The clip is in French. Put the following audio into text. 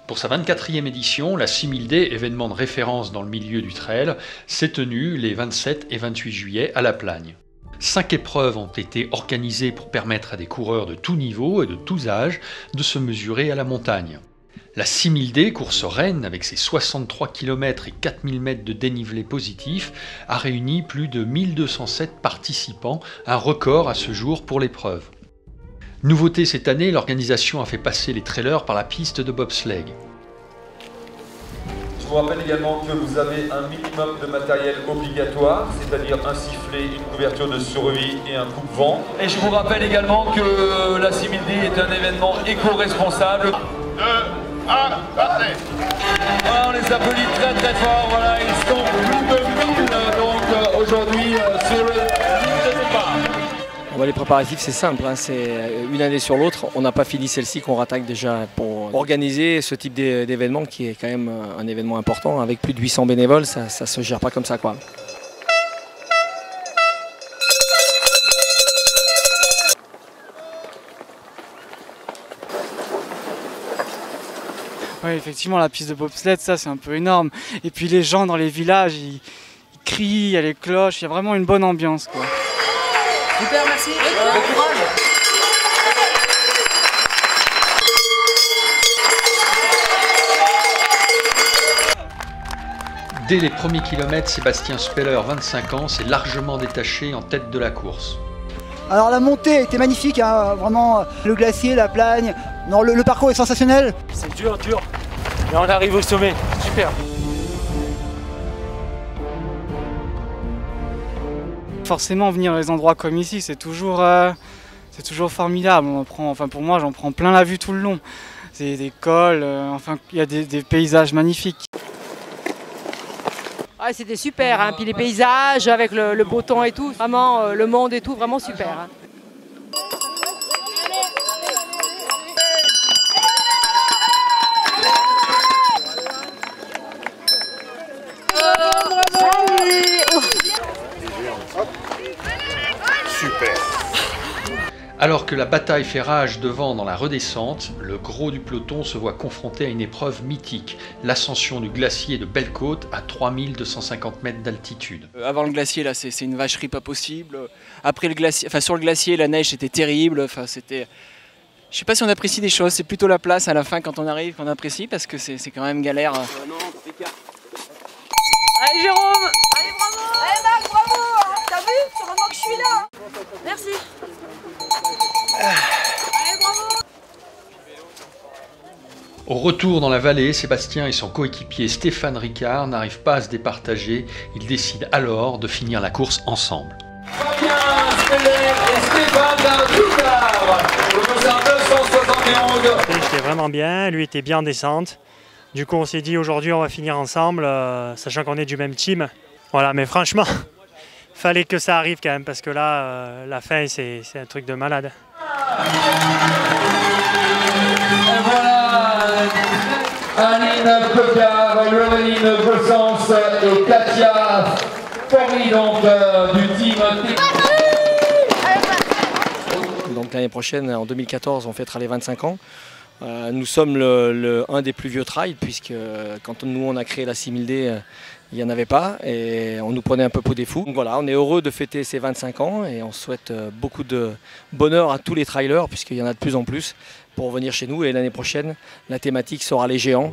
Pour sa 24e édition, la 6000D, événement de référence dans le milieu du trail, s'est tenue les 27 et 28 juillet à La Plagne. 5 épreuves ont été organisées pour permettre à des coureurs de tous niveaux et de tous âges de se mesurer à la montagne. La 6000D, course reine avec ses 63 km et 4000 mètres de dénivelé positif, a réuni plus de 1207 participants, un record à ce jour pour l'épreuve. Nouveauté cette année, l'organisation a fait passer les trailers par la piste de bobsleigh. Je vous rappelle également que vous avez un minimum de matériel obligatoire, c'est-à-dire un sifflet, une couverture de survie et un coupe-vent. Et je vous rappelle également que la 6000D est un événement éco-responsable. 2, 1, partez! Voilà, on les applaudit très très fort, voilà, ils sont plus de 1000 donc aujourd'hui sur le ligne de départ. Les préparatifs, c'est simple, hein, c'est une année sur l'autre. On n'a pas fini celle-ci qu'on rattaque déjà pour organiser ce type d'événement qui est quand même un événement important. Avec plus de 800 bénévoles, ça ne se gère pas comme ça, quoi. Oui, effectivement, la piste de bobsleigh, ça c'est un peu énorme. Et puis les gens dans les villages, ils crient, il y a les cloches, il y a vraiment une bonne ambiance, quoi. Super, merci. Bon courage. Dès les premiers kilomètres, Sébastien Speller, 25 ans, s'est largement détaché en tête de la course. Alors la montée était magnifique, hein, vraiment le glacier, la plagne, non, le parcours est sensationnel. C'est dur, mais on arrive au sommet, super. Forcément, venir dans des endroits comme ici, c'est toujours formidable. Pour moi, j'en prends plein la vue tout le long. C'est des cols, il y a des paysages magnifiques. Ah, c'était super, hein. Puis les paysages avec le beau temps et tout, vraiment le monde et tout, vraiment super. Hein. Super. Alors que la bataille fait rage devant dans la redescente, le gros du peloton se voit confronté à une épreuve mythique, l'ascension du glacier de Belle-Côte à 3250 mètres d'altitude. Avant le glacier, là, c'est une vacherie pas possible. Après le glacier, sur le glacier, la neige était terrible. Je sais pas si on apprécie des choses. C'est plutôt la place à la fin quand on arrive qu'on apprécie parce que c'est quand même galère. Allez Jérôme. Allez bravo. Allez Marc, bravo. T'as vu? Sûrement que je suis là. Merci. Allez bravo. Au retour dans la vallée, Sébastien et son coéquipier Stéphane Ricard n'arrivent pas à se départager. Ils décident alors de finir la course ensemble. Fabien Speller et Stéphane Ricard, le 271. J'étais vraiment bien, lui était bien en descente. Du coup, on s'est dit aujourd'hui on va finir ensemble, sachant qu'on est du même team. Voilà, mais franchement, fallait que ça arrive quand même, parce que là, la fin, c'est un truc de malade. Et voilà, Aline Pecard, Laureline Bossens et Katia Forry, donc du team. Donc l'année prochaine, en 2014, on fêtera les 25 ans. Nous sommes un des plus vieux trails, puisque quand nous on a créé la 6000D, il n'y en avait pas et on nous prenait un peu pour des fous. Donc voilà, on est heureux de fêter ces 25 ans et on souhaite beaucoup de bonheur à tous les trailers, puisqu'il y en a de plus en plus, pour venir chez nous. Et l'année prochaine, la thématique sera les géants.